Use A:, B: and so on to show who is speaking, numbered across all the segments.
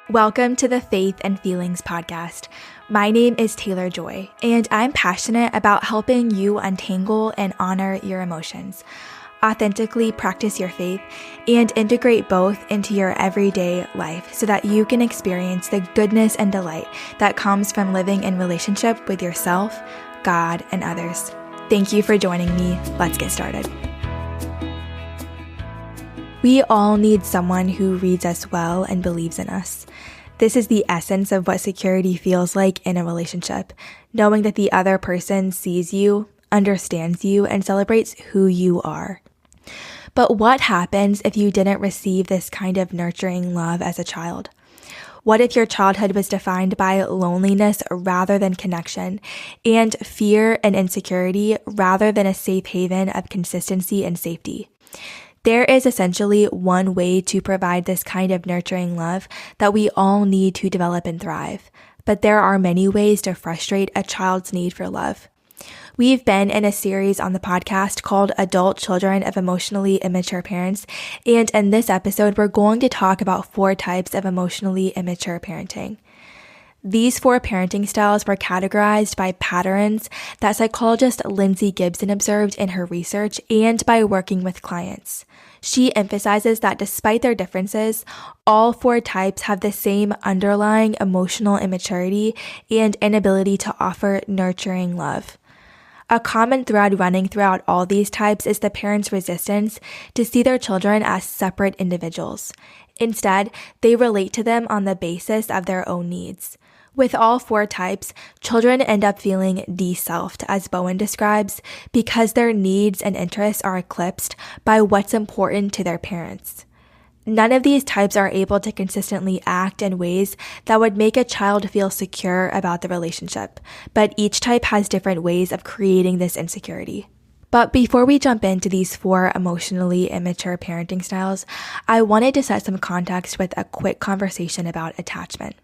A: Welcome to the Faith and Feelings podcast. My name is Taylor Joy, and I'm passionate about helping you untangle and honor your emotions, authentically practice your faith, and integrate both into your everyday life so that you can experience the goodness and delight that comes from living in relationship with yourself, God, and others. Thank you for joining me. Let's get started. We all need someone who reads us well and believes in us. This is the essence of what security feels like in a relationship, knowing that the other person sees you, understands you, and celebrates who you are. But what happens if you didn't receive this kind of nurturing love as a child? What if your childhood was defined by loneliness rather than connection, and fear and insecurity rather than a safe haven of consistency and safety? There is essentially one way to provide this kind of nurturing love that we all need to develop and thrive, but there are many ways to frustrate a child's need for love. We've been in a series on the podcast called Adult Children of Emotionally Immature Parents, and in this episode, we're going to talk about 4 types of emotionally immature parenting. These 4 parenting styles were categorized by patterns that psychologist Lindsey Gibson observed in her research and by working with clients. She emphasizes that despite their differences, all 4 types have the same underlying emotional immaturity and inability to offer nurturing love. A common thread running throughout all these types is the parents' resistance to see their children as separate individuals. Instead, they relate to them on the basis of their own needs. With all 4 types, children end up feeling de-selfed, as Bowen describes, because their needs and interests are eclipsed by what's important to their parents. None of these types are able to consistently act in ways that would make a child feel secure about the relationship, but each type has different ways of creating this insecurity. But before we jump into these 4 emotionally immature parenting styles, I wanted to set some context with a quick conversation about attachment.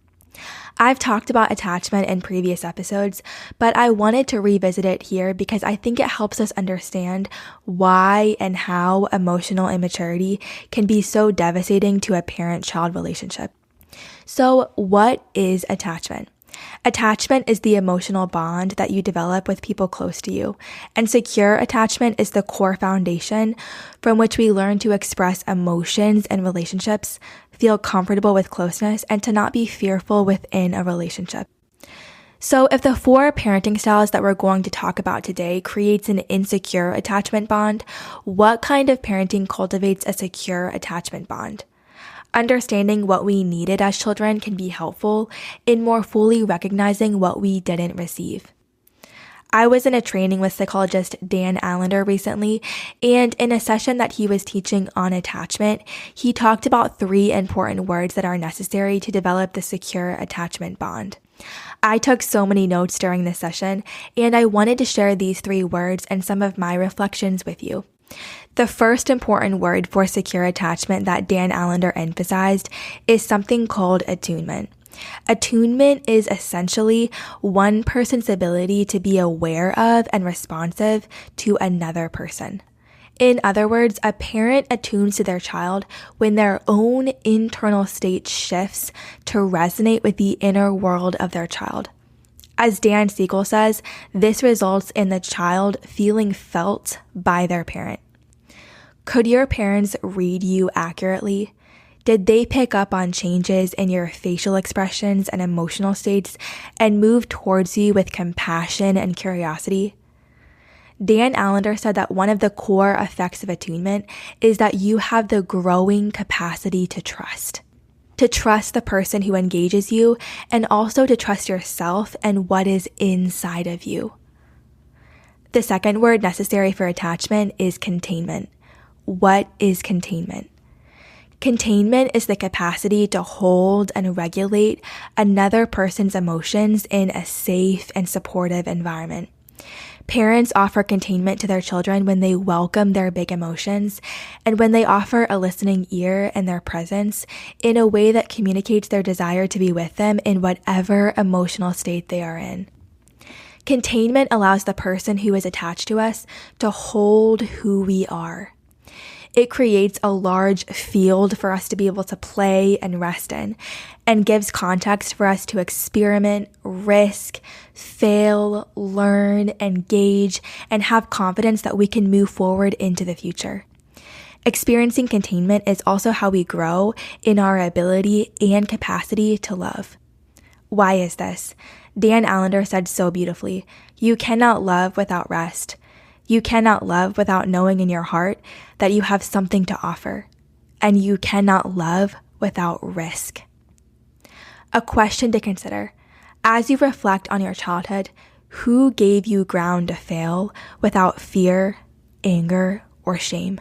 A: I've talked about attachment in previous episodes, but I wanted to revisit it here because I think it helps us understand why and how emotional immaturity can be so devastating to a parent-child relationship. So, what is attachment? Attachment is the emotional bond that you develop with people close to you, and secure attachment is the core foundation from which we learn to express emotions in relationships, feel comfortable with closeness, and to not be fearful within a relationship. So if the 4 parenting styles that we're going to talk about today creates an insecure attachment bond, what kind of parenting cultivates a secure attachment bond? Understanding what we needed as children can be helpful in more fully recognizing what we didn't receive. I was in a training with psychologist Dan Allender recently, and in a session that he was teaching on attachment, he talked about 3 important words that are necessary to develop the secure attachment bond. I took so many notes during this session, and I wanted to share these 3 words and some of my reflections with you. The first important word for secure attachment that Dan Allender emphasized is something called attunement. Attunement is essentially one person's ability to be aware of and responsive to another person. In other words, a parent attunes to their child when their own internal state shifts to resonate with the inner world of their child. As Dan Siegel says, this results in the child feeling felt by their parent. Could your parents read you accurately? Did they pick up on changes in your facial expressions and emotional states and move towards you with compassion and curiosity? Dan Allender said that one of the core effects of attunement is that you have the growing capacity to trust the person who engages you, and also to trust yourself and what is inside of you. The second word necessary for attachment is containment. What is containment? Containment is the capacity to hold and regulate another person's emotions in a safe and supportive environment. Parents offer containment to their children when they welcome their big emotions and when they offer a listening ear in their presence in a way that communicates their desire to be with them in whatever emotional state they are in. Containment allows the person who is attached to us to hold who we are. It creates a large field for us to be able to play and rest in, and gives context for us to experiment, risk, fail, learn, engage, and have confidence that we can move forward into the future. Experiencing containment is also how we grow in our ability and capacity to love. Why is this? Dan Allender said so beautifully, "You cannot love without rest. You cannot love without knowing in your heart that you have something to offer. And you cannot love without risk." A question to consider. As you reflect on your childhood, who gave you ground to fail without fear, anger, or shame?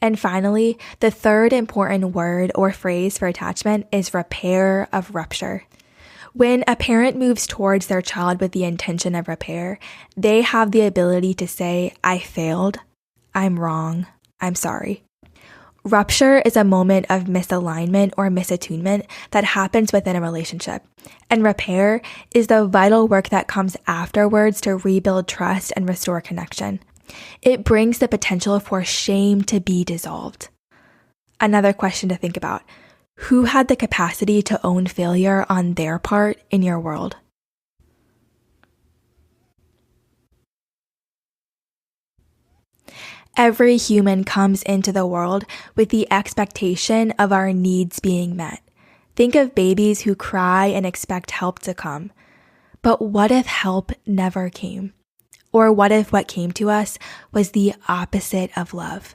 A: And finally, the third important word or phrase for attachment is repair of rupture. When a parent moves towards their child with the intention of repair, they have the ability to say, "I failed, I'm wrong, I'm sorry." Rupture is a moment of misalignment or misattunement that happens within a relationship, and repair is the vital work that comes afterwards to rebuild trust and restore connection. It brings the potential for shame to be dissolved. Another question to think about: who had the capacity to own failure on their part in your world? Every human comes into the world with the expectation of our needs being met. Think of babies who cry and expect help to come. But what if help never came? Or what if what came to us was the opposite of love?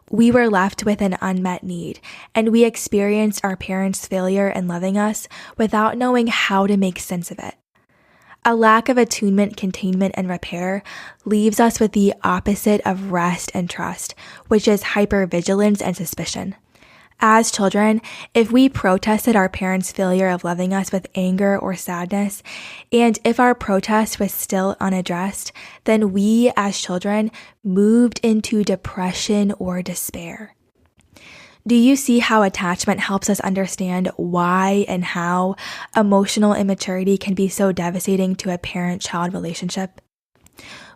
A: We were left with an unmet need, and we experienced our parents' failure in loving us without knowing how to make sense of it. A lack of attunement, containment, and repair leaves us with the opposite of rest and trust, which is hypervigilance and suspicion. As children, if we protested our parents' failure of loving us with anger or sadness, and if our protest was still unaddressed, then we as children moved into depression or despair. Do you see how attachment helps us understand why and how emotional immaturity can be so devastating to a parent-child relationship?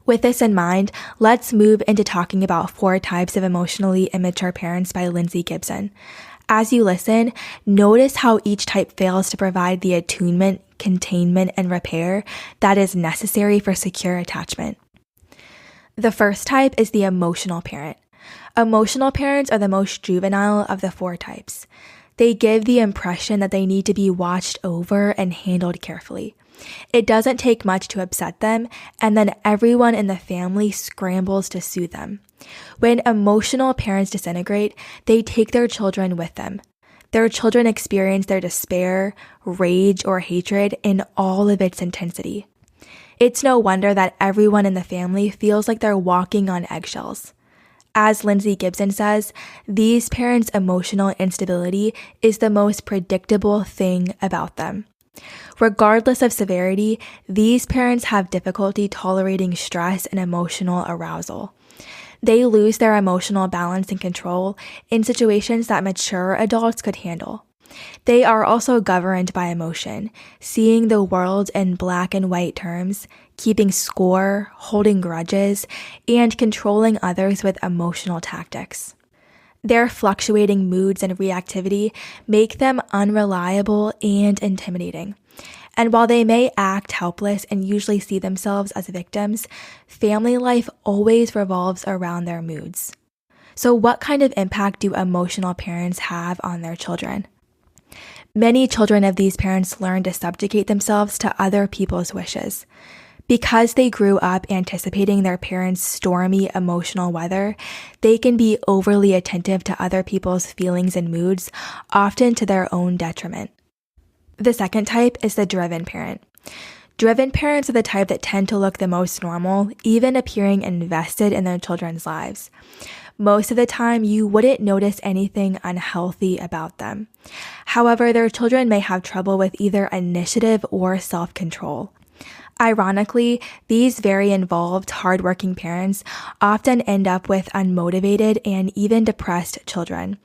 A: With this in mind, let's move into talking about 4 types of emotionally immature parents by Lindsey Gibson. As you listen, notice how each type fails to provide the attunement, containment, and repair that is necessary for secure attachment. The first type is the emotional parent. Emotional parents are the most juvenile of the 4 types. They give the impression that they need to be watched over and handled carefully. It doesn't take much to upset them, and then everyone in the family scrambles to soothe them. When emotional parents disintegrate, they take their children with them. Their children experience their despair, rage, or hatred in all of its intensity. It's no wonder that everyone in the family feels like they're walking on eggshells. As Lindsey Gibson says, these parents' emotional instability is the most predictable thing about them. Regardless of severity, these parents have difficulty tolerating stress and emotional arousal. They lose their emotional balance and control in situations that mature adults could handle. They are also governed by emotion, seeing the world in black and white terms, keeping score, holding grudges, and controlling others with emotional tactics. Their fluctuating moods and reactivity make them unreliable and intimidating. And while they may act helpless and usually see themselves as victims, family life always revolves around their moods. So what kind of impact do emotional parents have on their children? Many children of these parents learn to subjugate themselves to other people's wishes. Because they grew up anticipating their parents' stormy emotional weather, they can be overly attentive to other people's feelings and moods, often to their own detriment. The second type is the driven parent. Driven parents are the type that tend to look the most normal, even appearing invested in their children's lives. Most of the time, you wouldn't notice anything unhealthy about them. However, their children may have trouble with either initiative or self-control. Ironically, these very involved, hardworking parents often end up with unmotivated and even depressed children.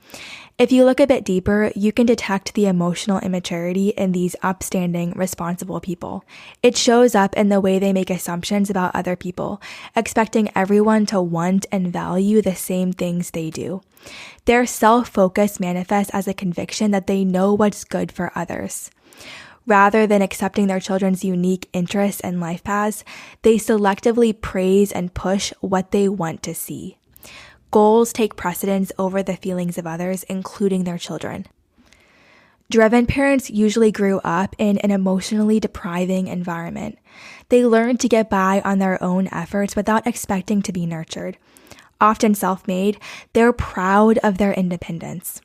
A: If you look a bit deeper, you can detect the emotional immaturity in these upstanding, responsible people. It shows up in the way they make assumptions about other people, expecting everyone to want and value the same things they do. Their self-focus manifests as a conviction that they know what's good for others. Rather than accepting their children's unique interests and life paths, they selectively praise and push what they want to see. Goals take precedence over the feelings of others, including their children. Driven parents usually grew up in an emotionally depriving environment. They learned to get by on their own efforts without expecting to be nurtured. Often self-made, they're proud of their independence.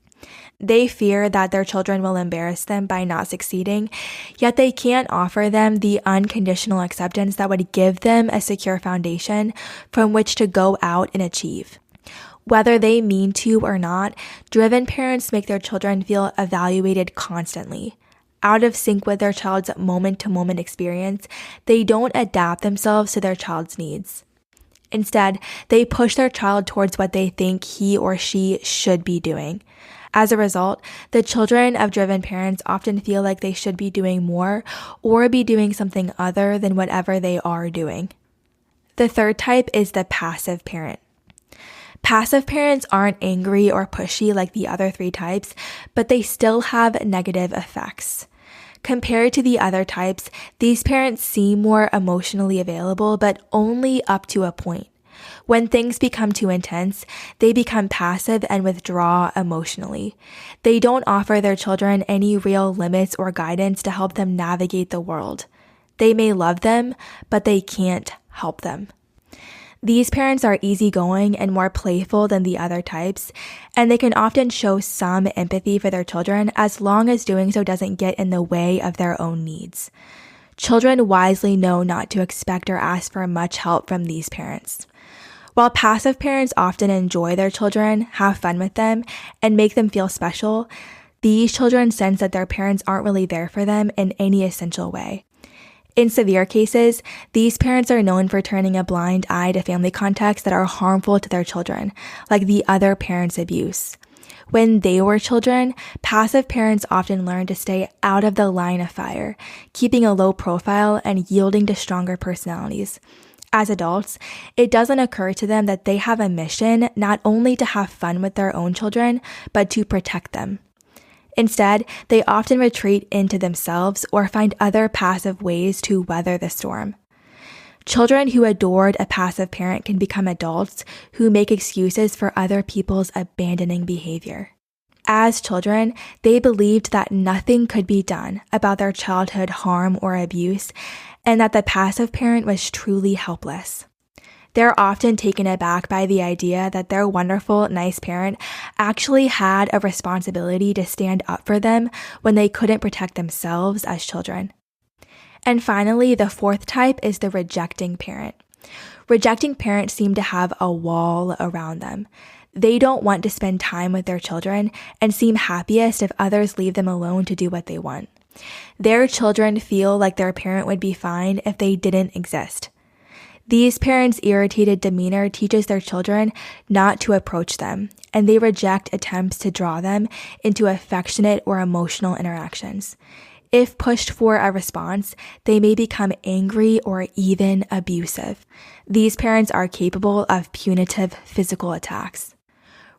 A: They fear that their children will embarrass them by not succeeding, yet they can't offer them the unconditional acceptance that would give them a secure foundation from which to go out and achieve. Whether they mean to or not, driven parents make their children feel evaluated constantly. Out of sync with their child's moment-to-moment experience, they don't adapt themselves to their child's needs. Instead, they push their child towards what they think he or she should be doing. As a result, the children of driven parents often feel like they should be doing more or be doing something other than whatever they are doing. The third type is the passive parent. Passive parents aren't angry or pushy like the other three types, but they still have negative effects. Compared to the other types, these parents seem more emotionally available, but only up to a point. When things become too intense, they become passive and withdraw emotionally. They don't offer their children any real limits or guidance to help them navigate the world. They may love them, but they can't help them. These parents are easygoing and more playful than the other types, and they can often show some empathy for their children as long as doing so doesn't get in the way of their own needs. Children wisely know not to expect or ask for much help from these parents. While passive parents often enjoy their children, have fun with them, and make them feel special, these children sense that their parents aren't really there for them in any essential way. In severe cases, these parents are known for turning a blind eye to family contexts that are harmful to their children, like the other parent's abuse. When they were children, passive parents often learned to stay out of the line of fire, keeping a low profile and yielding to stronger personalities. As adults, it doesn't occur to them that they have a mission not only to have fun with their own children, but to protect them. Instead, they often retreat into themselves or find other passive ways to weather the storm. Children who adored a passive parent can become adults who make excuses for other people's abandoning behavior. As children, they believed that nothing could be done about their childhood harm or abuse, and that the passive parent was truly helpless. They're often taken aback by the idea that their wonderful, nice parent actually had a responsibility to stand up for them when they couldn't protect themselves as children. And finally, the fourth type is the rejecting parent. Rejecting parents seem to have a wall around them. They don't want to spend time with their children and seem happiest if others leave them alone to do what they want. Their children feel like their parent would be fine if they didn't exist. These parents' irritated demeanor teaches their children not to approach them, and they reject attempts to draw them into affectionate or emotional interactions. If pushed for a response, they may become angry or even abusive. These parents are capable of punitive physical attacks.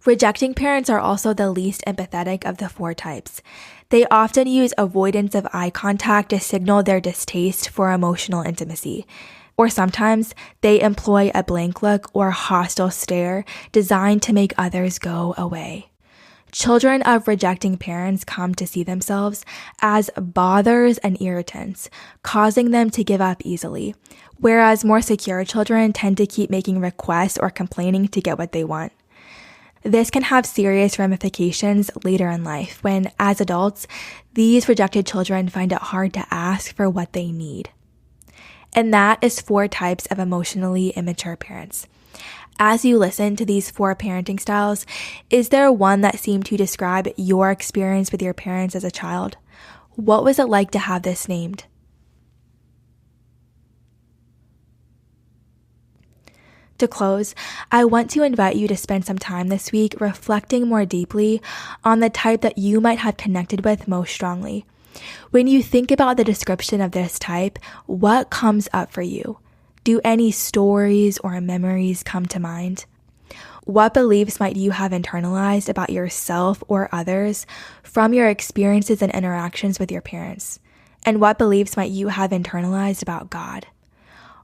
A: Rejecting parents are also the least empathetic of the four types. They often use avoidance of eye contact to signal their distaste for emotional intimacy. Or sometimes they employ a blank look or hostile stare designed to make others go away. Children of rejecting parents come to see themselves as bothers and irritants, causing them to give up easily, whereas more secure children tend to keep making requests or complaining to get what they want. This can have serious ramifications later in life when, as adults, these rejected children find it hard to ask for what they need. And that is 4 types of emotionally immature parents. As you listen to these 4 parenting styles, is there one that seemed to describe your experience with your parents as a child? What was it like to have this named? To close, I want to invite you to spend some time this week reflecting more deeply on the type that you might have connected with most strongly. When you think about the description of this type, what comes up for you? Do any stories or memories come to mind? What beliefs might you have internalized about yourself or others from your experiences and interactions with your parents? And what beliefs might you have internalized about God?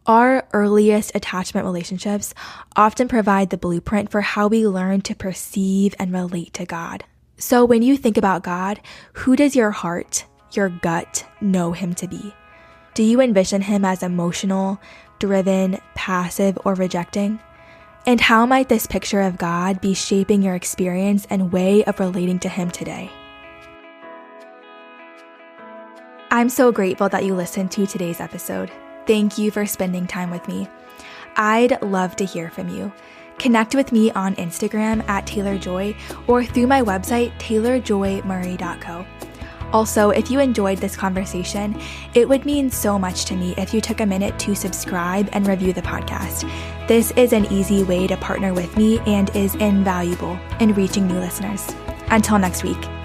A: Our earliest attachment relationships often provide the blueprint for how we learn to perceive and relate to God. So when you think about God, who does your heart, your gut, know him to be? Do you envision him as emotional, driven, passive, or rejecting? And how might this picture of God be shaping your experience and way of relating to him today? I'm so grateful that you listened to today's episode. Thank you for spending time with me. I'd love to hear from you. Connect with me on Instagram at TaylorJoy or through my website, taylorjoymurray.co. Also, if you enjoyed this conversation, it would mean so much to me if you took a minute to subscribe and review the podcast. This is an easy way to partner with me and is invaluable in reaching new listeners. Until next week.